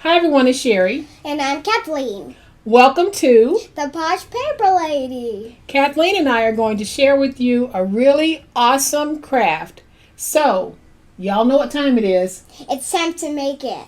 Hi everyone, it's Sherry. And I'm Kathleen. Welcome to The Posh Paper Lady. Kathleen and I are going to share with you a really awesome craft. So, y'all know what time it is. It's time to make it.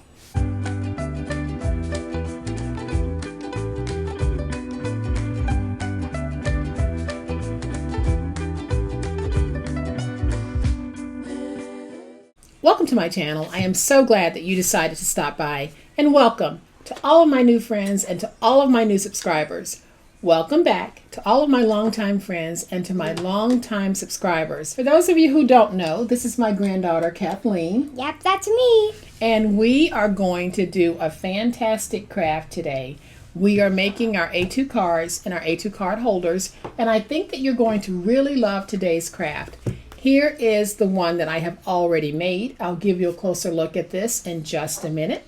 Welcome to my channel. I am so glad that you decided to stop by, and welcome to all of my new friends and to all of my new subscribers. Welcome back to all of my longtime friends and to my longtime subscribers. For those of you who don't know, this is my granddaughter Kathleen. Yep, that's me. And we are going to do a fantastic craft today. We are making our A2 cards and our A2 card holders, and I think that you're going to really love today's craft. Here is the one that I have already made. I'll give you a closer look at this in just a minute.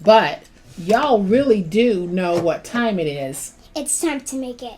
But y'all really do know what time it is. It's time to make it.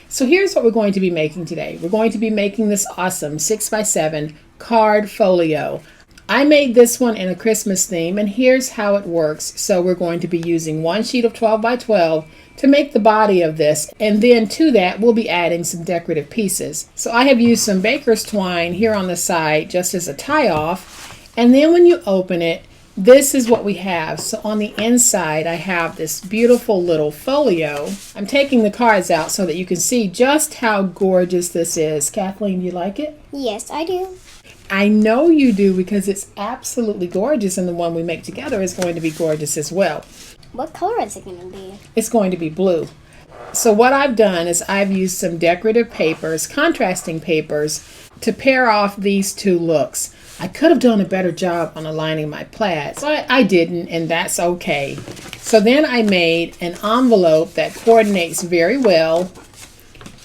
So here's what we're going to be making today. We're going to be making this awesome 6x7 card folio. I made this one in a Christmas theme, and here's how it works. So we're going to be using one sheet of 12 by 12 to make the body of this, and then to that we'll be adding some decorative pieces. So I have used some baker's twine here on the side just as a tie-off, and then when you open it, this is what we have. So on the inside I have this beautiful little folio. I'm taking the cards out so that you can see just how gorgeous this is. Kathleen, do you like it? Yes, I do. I know you do, because it's absolutely gorgeous, and the one we make together is going to be gorgeous as well. What color is it going to be? It's going to be blue. So what I've done is I've used some decorative papers, contrasting papers, to pair off these two looks. I could have done a better job on aligning my plaids, but I didn't, and that's okay. So then I made an envelope that coordinates very well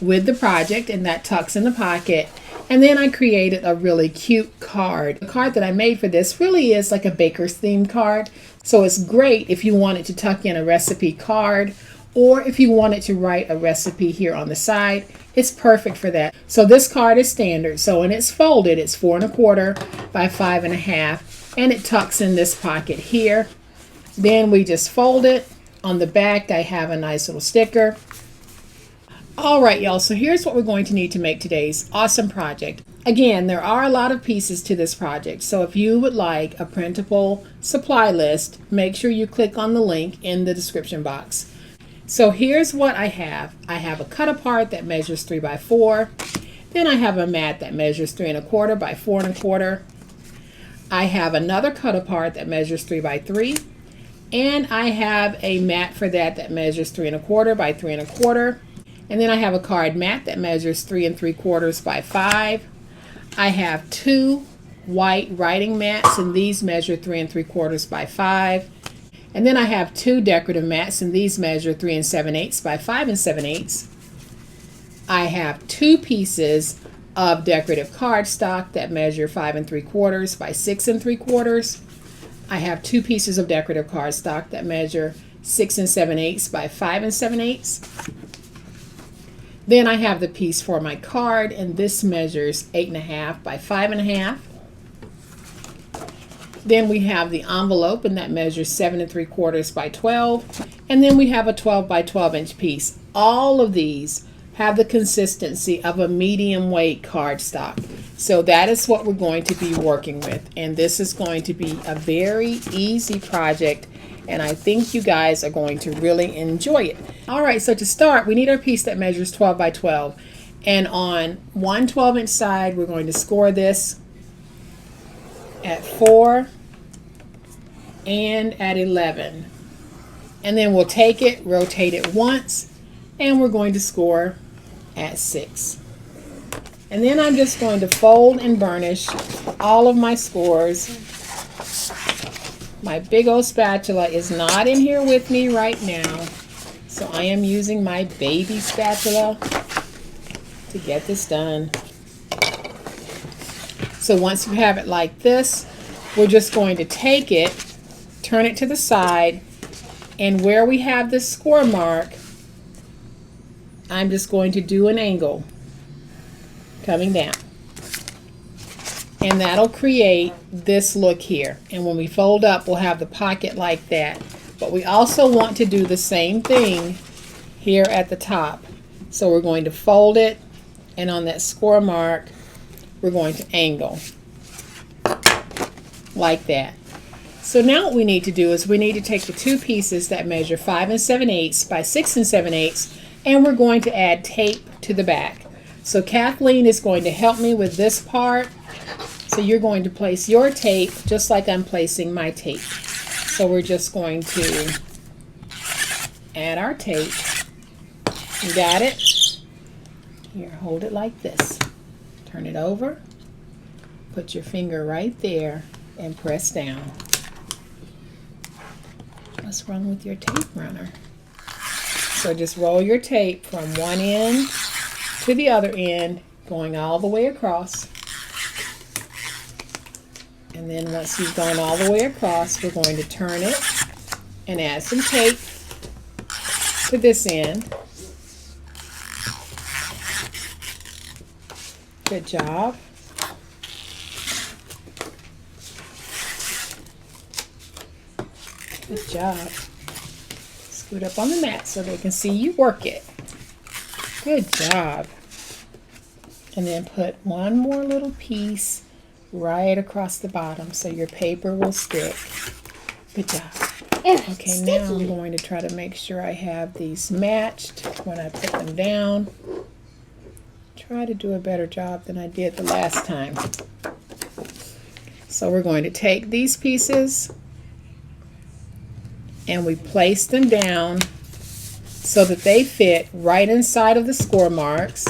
with the project, and that tucks in the pocket. And then I created a really cute card. The card that I made for this really is like a baker's themed card. So it's great if you wanted to tuck in a recipe card, or if you wanted to write a recipe here on the side. It's perfect for that. So this card is standard. So when it's folded, it's 4 1/4 by 5 1/2, and it tucks in this pocket here. Then we just fold it. On the back, I have a nice little sticker. All right, y'all, so here's what we're going to need to make today's awesome project. Again, there are a lot of pieces to this project, so if you would like a printable supply list, make sure you click on the link in the description box. So here's what I have. I have a cut apart that measures 3 by 4. Then I have a mat that measures 3 1/4 by 4 1/4. I have another cut apart that measures 3 by 3. And I have a mat for that measures 3 1/4 by 3 1/4. And then I have a card mat that measures 3 3/4 by 5. I have 2 white writing mats, and these measure 3 3/4 by 5. And then I have 2 decorative mats, and these measure 3 7/8 by 5 7/8. I have 2 pieces of decorative cardstock that measure 5 3/4 by 6 3/4. I have 2 pieces of decorative cardstock that measure 6 7/8 by 5 7/8. Then I have the piece for my card, and this measures 8 1/2 by 5 1/2. Then we have the envelope, and that measures 7 3/4 by 12. And then we have a 12 by 12 inch piece. All of these have the consistency of a medium weight cardstock. So that is what we're going to be working with. And this is going to be a very easy project, and I think you guys are going to really enjoy it. All right, so to start, we need our piece that measures 12 by 12. And on one 12-inch side, we're going to score this at 4 and at 11. And then we'll take it, rotate it once, and we're going to score at 6. And then I'm just going to fold and burnish all of my scores. My big old spatula is not in here with me right now, so I am using my baby spatula to get this done. So once you have it like this, we're just going to take it, turn it to the side, and where we have this score mark, I'm just going to do an angle coming down. And that'll create this look here. And when we fold up, we'll have the pocket like that. But we also want to do the same thing here at the top. So we're going to fold it, and on that score mark, we're going to angle like that. So now what we need to do is we need to take the two pieces that measure 5 7/8 by 6 7/8, and we're going to add tape to the back. So Kathleen is going to help me with this part. So you're going to place your tape just like I'm placing my tape. So we're just going to add our tape. You got it? Here, hold it like this. Turn it over. Put your finger right there and press down. What's wrong with your tape runner? So just roll your tape from one end to the other end, going all the way across. And then once you've gone all the way across, we're going to turn it and add some tape to this end. Good job. Good job. Scoot up on the mat so they can see you work it. Good job. And then put one more little piece right across the bottom so your paper will stick. Good job. Okay, now I'm going to try to make sure I have these matched when I put them down. Try to do a better job than I did the last time. So we're going to take these pieces and we place them down so that they fit right inside of the score marks.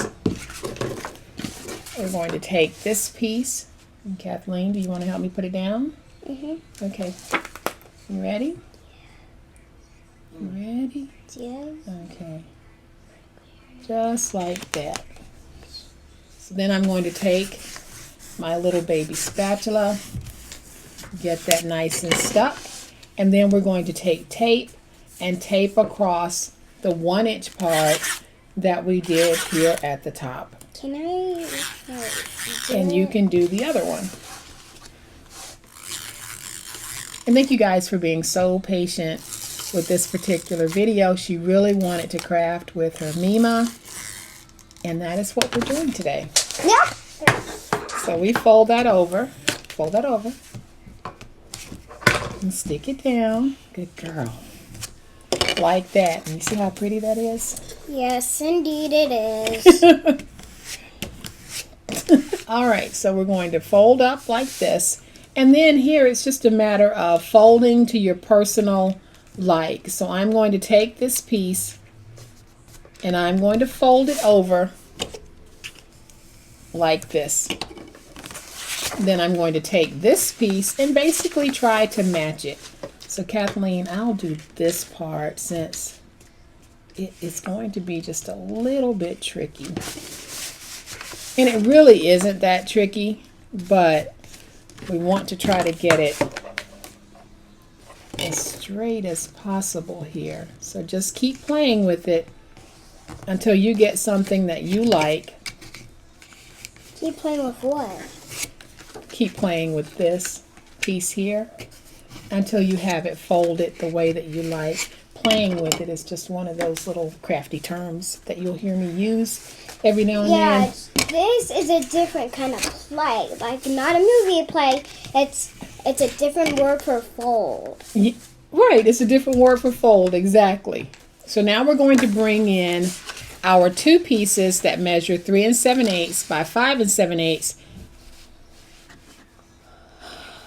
We're going to take this piece. And Kathleen, do you want to help me put it down? Mm-hmm. Okay. You ready? Ready? Yeah. Okay. Just like that. So then I'm going to take my little baby spatula, get that nice and stuck, and then we're going to take tape and tape across the 1-inch part that we did here at the top. Can I? And you can do the other one. And thank you guys for being so patient with this particular video. She really wanted to craft with her Mima, and that is what we're doing today. Yeah. So we fold that over, and stick it down. Good girl. Like that. And you see how pretty that is? Yes, indeed it is. All right, so we're going to fold up like this. And then here it's just a matter of folding to your personal like. So I'm going to take this piece and I'm going to fold it over like this. Then I'm going to take this piece and basically try to match it. So Kathleen, I'll do this part since it is going to be just a little bit tricky. And it really isn't that tricky, but we want to try to get it as straight as possible here. So just keep playing with it until you get something that you like. Keep playing with what? Keep playing with this piece here until you have it folded the way that you like. Playing with it is just one of those little crafty terms that you'll hear me use every now and then. Yeah, this is a different kind of play. Like not a movie play. It's a different word for fold. Right, it's a different word for fold, exactly. So now we're going to bring in our two pieces that measure 3 7/8 by 5 7/8.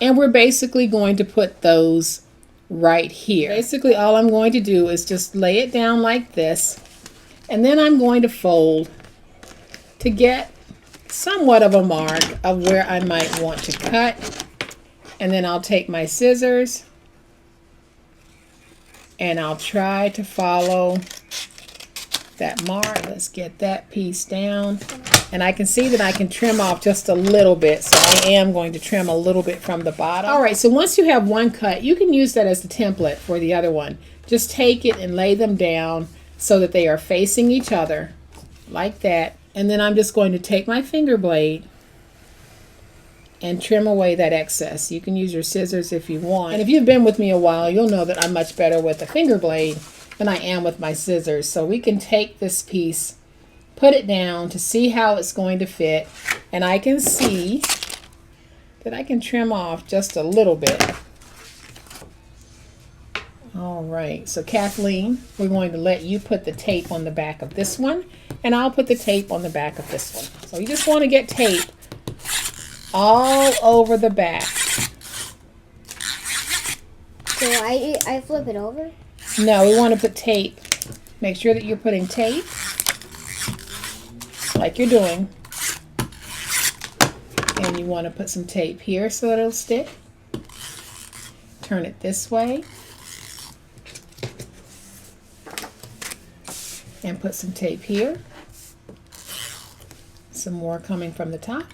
And we're basically going to put those right here. Basically all I'm going to do is just lay it down like this, and then I'm going to fold to get somewhat of a mark of where I might want to cut. And then I'll take my scissors and I'll try to follow that mark. Let's get that piece down. And I can see that I can trim off just a little bit, so I am going to trim a little bit from the bottom. All right, so once you have one cut, you can use that as the template for the other one. Just take it and lay them down so that they are facing each other, like that. And then I'm just going to take my finger blade and trim away that excess. You can use your scissors if you want. And if you've been with me a while, you'll know that I'm much better with a finger blade than I am with my scissors. So we can take this piece, put it down to see how it's going to fit, and I can see that I can trim off just a little bit. All right, so Kathleen, we're going to let you put the tape on the back of this one, and I'll put the tape on the back of this one. So you just want to get tape all over the back. So I flip it over? No, we want to put tape. Make sure that you're putting tape like you're doing. And you want to put some tape here so that it'll stick. Turn it this way. And put some tape here. Some more coming from the top.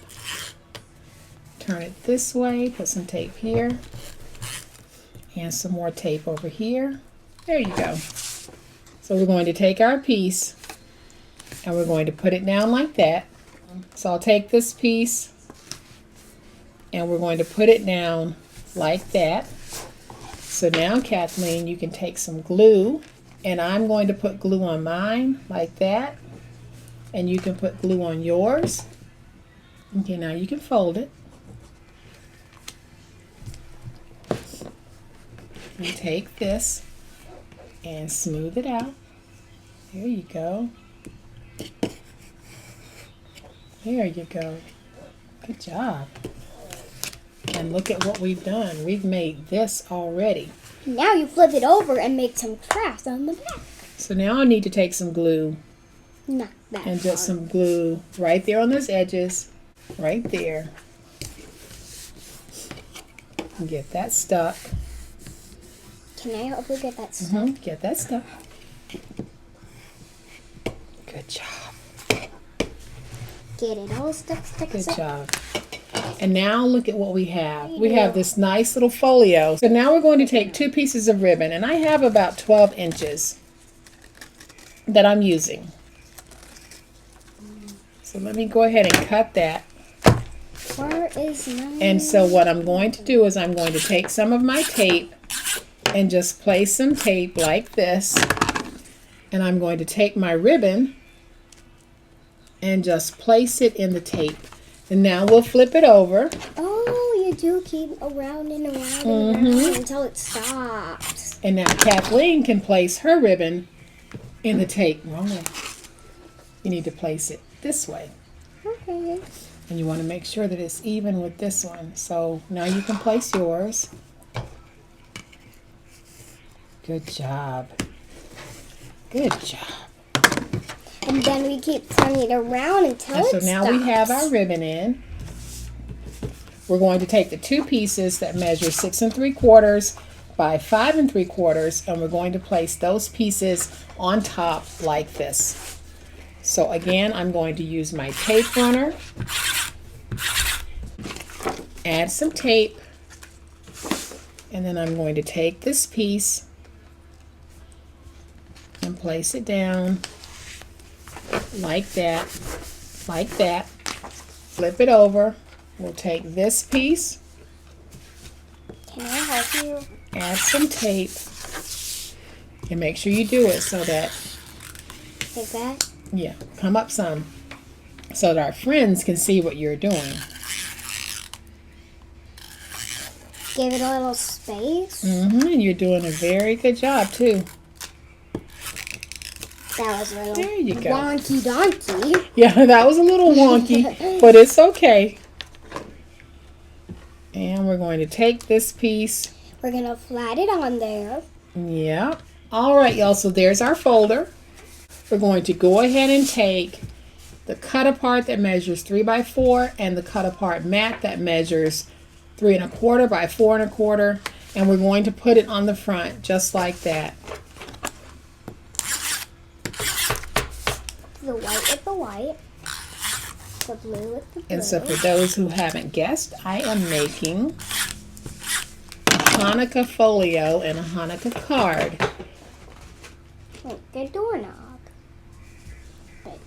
Turn it this way, put some tape here. And some more tape over here. There you go. So we're going to take our piece and we're going to put it down like that. So I'll take this piece and we're going to put it down like that. So now, Kathleen, you can take some glue, and I'm going to put glue on mine like that, and you can put glue on yours. Okay, now you can fold it. And take this and smooth it out. There you go. There you go. Good job. And look at what we've done. We've made this already. Now you flip it over and make some crafts on the back. So now I need to take some glue. Not that And just some glue right there on those edges. Right there. And get that stuck. Can I help you get that stuck? Get that stuck. Good job. Get it all stuck. Good job. And now look at what we have. We have this nice little folio. So now we're going to take 2 pieces of ribbon, and I have about 12 inches that I'm using. So let me go ahead and cut that. Where is mine? And so what I'm going to do is I'm going to take some of my tape and just place some tape like this. And I'm going to take my ribbon and just place it in the tape. And now we'll flip it over. Oh, you do keep around and around and around until it stops. And now Kathleen can place her ribbon in the tape. Wrong way. You need to place it this way. Okay. And you want to make sure that it's even with this one. So now you can place yours. Good job. Good job. And then we keep turning it around until it stops. So now we have our ribbon in. We're going to take the 2 pieces that measure 6 3/4 by 5 3/4, and we're going to place those pieces on top like this. So again, I'm going to use my tape runner. Add some tape. And then I'm going to take this piece and place it down like that, like that. Flip it over. We'll take this piece. Can I help you? Add some tape. And make sure you do it so that, Like that? yeah, come up some so that our friends can see what you're doing. Give it a little space. And you're doing a very good job too. That was a little There you go. wonky donkey. Yeah, that was a little wonky, but it's okay. And we're going to take this piece. We're going to flat it on there. Yep. All right, y'all. So there's our folder. We're going to go ahead and take the cut apart that measures 3 by 4 and the cut apart mat that measures 3 1/4 by 4 1/4, and we're going to put it on the front just like that. The white with the white. The blue with the blue. And so for those who haven't guessed, I am making a Hanukkah folio and a Hanukkah card. Like a doorknob. But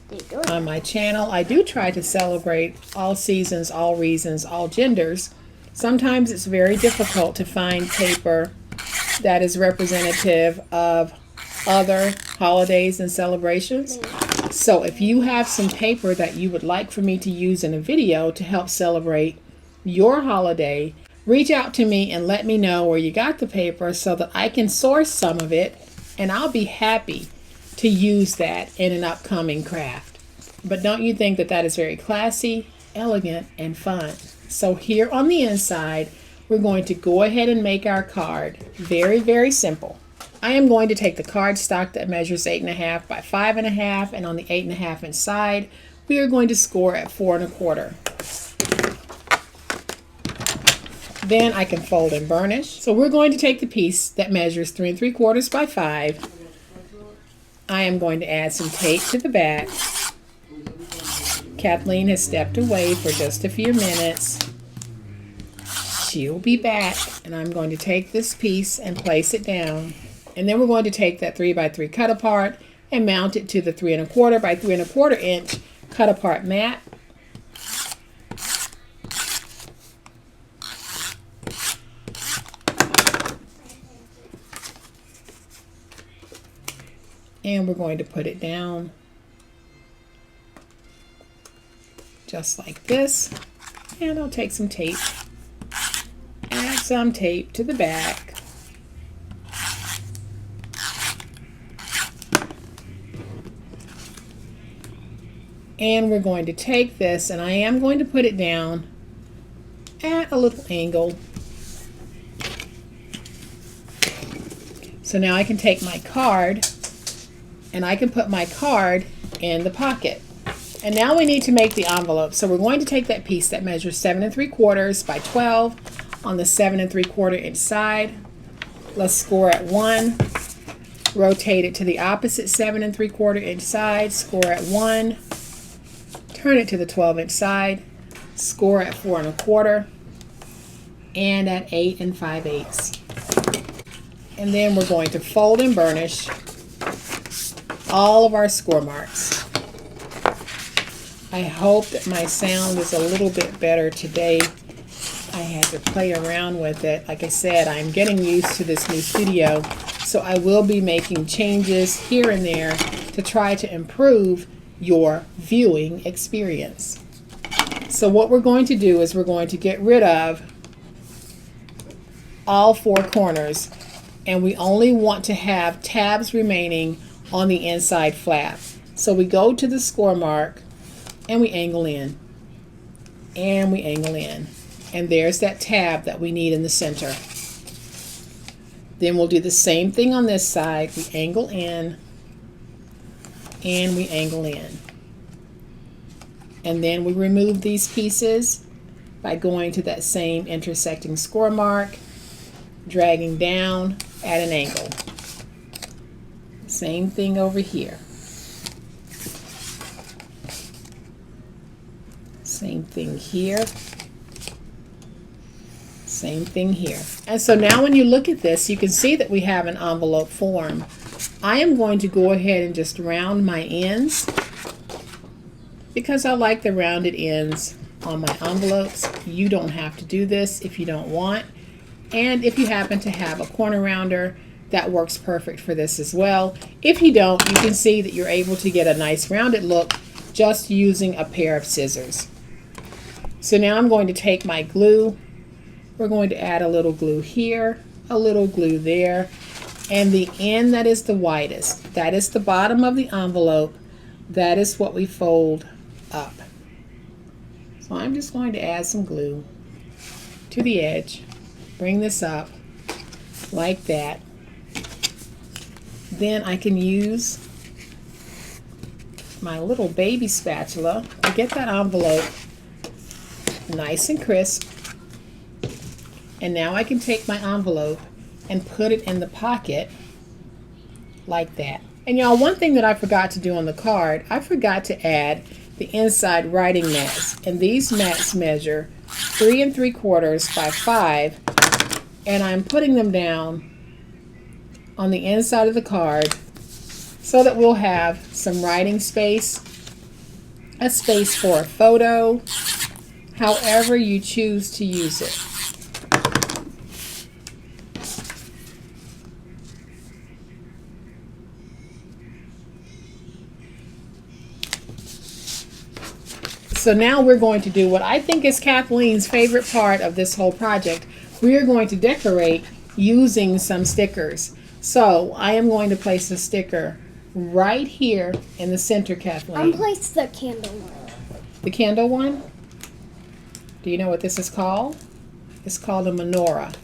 On my channel, I do try to celebrate all seasons, all reasons, all genders. Sometimes it's very difficult to find paper that is representative of other holidays and celebrations. So if you have some paper that you would like for me to use in a video to help celebrate your holiday, reach out to me and let me know where you got the paper so that I can source some of it, and I'll be happy to use that in an upcoming craft. But don't you think that that is very classy, elegant, and fun? So here on the inside, we're going to go ahead and make our card. Very, very simple. I am going to take the cardstock that measures 8.5 by 5.5, and on the 8.5 inside, we are going to score at 4 1/4. Then I can fold and burnish. So we're going to take the piece that measures 3 3/4 by 5. I am going to add some tape to the back. Kathleen has stepped away for just a few minutes. She'll be back, and I'm going to take this piece and place it down. And then we're going to take that 3 by 3 cut apart and mount it to the 3 1/4 by 3 1/4 inch cut apart mat. And we're going to put it down just like this. And I'll take some tape, add some tape to the back. And we're going to take this, and I am going to put it down at a little angle. So now I can take my card, and I can put my card in the pocket. And now we need to make the envelope. So we're going to take that piece that measures 7 3/4 by 12 on the 7 3/4 inch side. Let's score at 1. Rotate it to the opposite 7 3/4 inch side. Score at 1. Turn it to the 12 inch side. Score at 4 1/4 and at 8 5/8. And then we're going to fold and burnish all of our score marks. I hope that my sound is a little bit better today. I had to play around with it. Like I said, I'm getting used to this new studio, so I will be making changes here and there to try to improve your viewing experience. So what we're going to do is we're going to get rid of all 4 corners, and we only want to have tabs remaining on the inside flap. So we go to the score mark, and we angle in, and we angle in, and there's that tab that we need in the center. Then we'll do the same thing on this side. We angle in, and we angle in, and then we remove these pieces by going to that same intersecting score mark, dragging down at an angle. Same thing over here. Same thing here. Same thing here. And so now when you look at this, you can see that we have an envelope form. I am going to go ahead and just round my ends because I like the rounded ends on my envelopes. You don't have to do this if you don't want. And if you happen to have a corner rounder, that works perfect for this as well. If you don't, you can see that you're able to get a nice rounded look just using a pair of scissors. So now I'm going to take my glue. We're going to add a little glue here, a little glue there, and the end that is the widest, that is the bottom of the envelope, that is what we fold up. So I'm just going to add some glue to the edge, bring this up like that. Then I can use my little baby spatula to get that envelope nice and crisp. And now I can take my envelope and put it in the pocket like that. And y'all, one thing that I forgot to do on the card, I forgot to add the inside writing mats. And these mats measure 3 3/4 by 5. And I'm putting them down on the inside of the card so that we'll have some writing space a space for a photo, however you choose to use it. So now we're going to do what I think is Kathleen's favorite part of this whole project. We are going to decorate using some stickers. So I am going to place a sticker right here in the center, Kathleen. I'm place the candle one. The candle one? Do you know what this is called? It's called a menorah.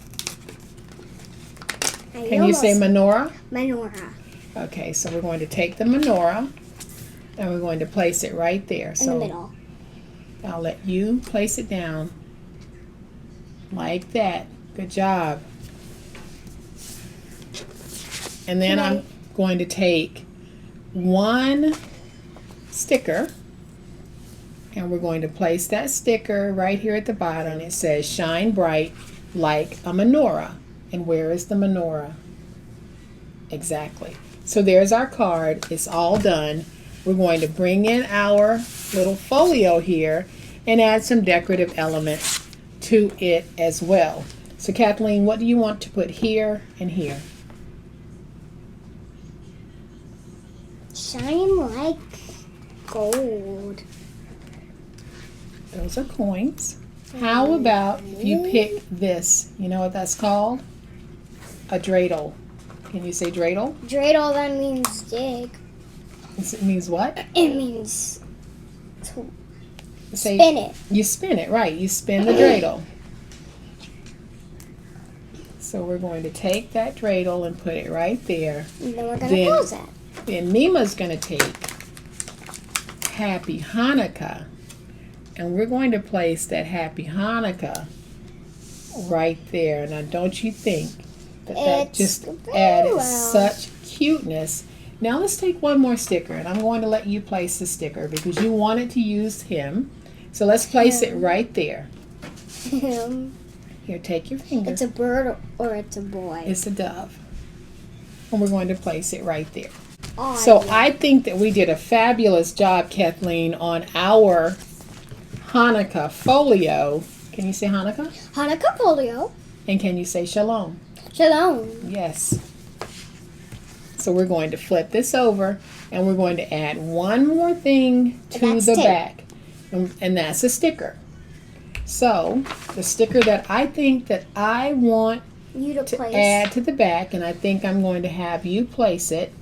Can you say menorah? Menorah. Okay, so we're going to take the menorah and we're going to place it right there. In the middle. I'll let you place it down like that. Good job. And then I'm going to take one sticker and we're going to place that sticker right here at the bottom. It says shine bright like a menorah. And where is the menorah? Exactly. So there's our card. It's all done. We're going to bring in our little folio here and add some decorative elements to it as well. So Kathleen, what do you want to put here and here? Shine like gold. Those are coins. How about if you pick this? You know what that's called? A dreidel. Can you say dreidel? Dreidel, that means dig. It means what? It means to spin it. You spin it, right. You spin the dreidel. So we're going to take that dreidel and put it right there. And then we're going to close it. Then Mima's going to take Happy Hanukkah and we're going to place that Happy Hanukkah right there. Now don't you think that just added such cuteness? Now let's take one more sticker and I'm going to let you place the sticker because you wanted to use him. So let's place it right there. Him. Here, take your finger. It's a bird or it's a boy? It's a dove. And we're going to place it right there. Oh, so yeah. I think that we did a fabulous job, Kathleen, on our Hanukkah folio. Can you say Hanukkah? Hanukkah folio. And can you say Shalom? Shalom. Yes. So we're going to flip this over and we're going to add one more thing to the back. And that's a sticker. So the sticker that I think that I want you to add to the back, and I think I'm going to have you place it,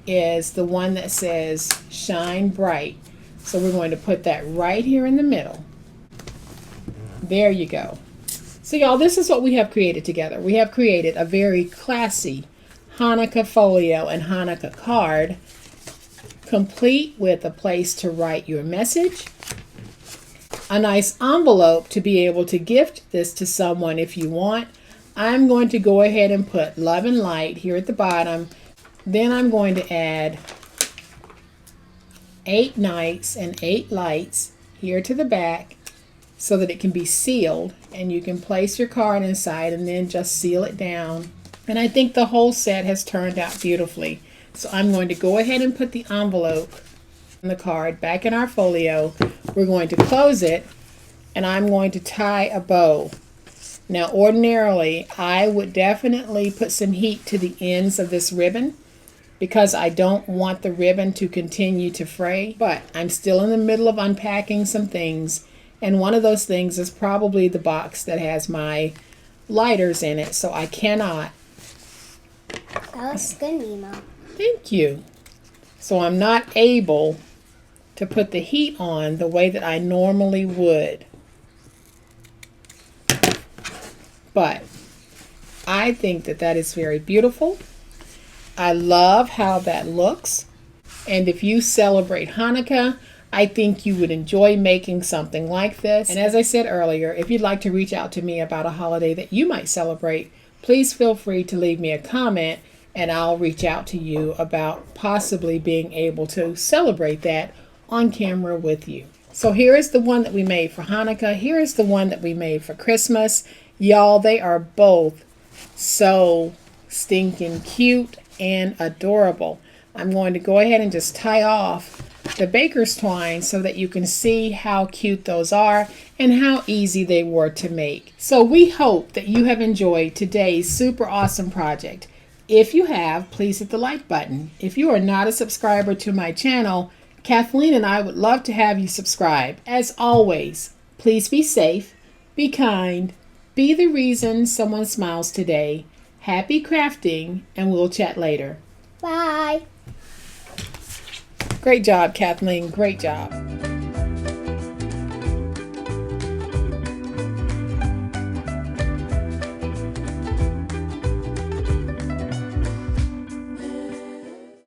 is the one that says shine bright. So we're going to put that right here in the middle. There you go. So y'all, this is what we have created together. We have created a very classy Hanukkah folio and Hanukkah card, complete with a place to write your message, a nice envelope to be able to gift this to someone if you want. I'm going to go ahead and put love and light here at the bottom. Then I'm going to add 8 nights and 8 lights here to the back so that it can be sealed and you can place your card inside and then just seal it down. And I think the whole set has turned out beautifully. So I'm going to go ahead and put the envelope and the card back in our folio. We're going to close it and I'm going to tie a bow. Now ordinarily I would definitely put some heat to the ends of this ribbon because I don't want the ribbon to continue to fray, but I'm still in the middle of unpacking some things, and one of those things is probably the box that has my lighters in it, so I cannot. That looks good, Mima. Thank you. So I'm not able to put the heat on the way that I normally would. But I think that that is very beautiful. I love how that looks. And if you celebrate Hanukkah, I think you would enjoy making something like this. And as I said earlier, if you'd like to reach out to me about a holiday that you might celebrate, please feel free to leave me a comment and I'll reach out to you about possibly being able to celebrate that on camera with you. So here is the one that we made for Hanukkah. Here is the one that we made for Christmas. Y'all, they are both so stinking cute and adorable. I'm going to go ahead and just tie off the baker's twine so that you can see how cute those are and how easy they were to make. So we hope that you have enjoyed today's super awesome project. If you have, please hit the like button. If you are not a subscriber to my channel, Kathleen and I would love to have you subscribe. As always, please be safe, be kind, be the reason someone smiles today. Happy crafting, and we'll chat later. Bye. Great job, Kathleen. Great job.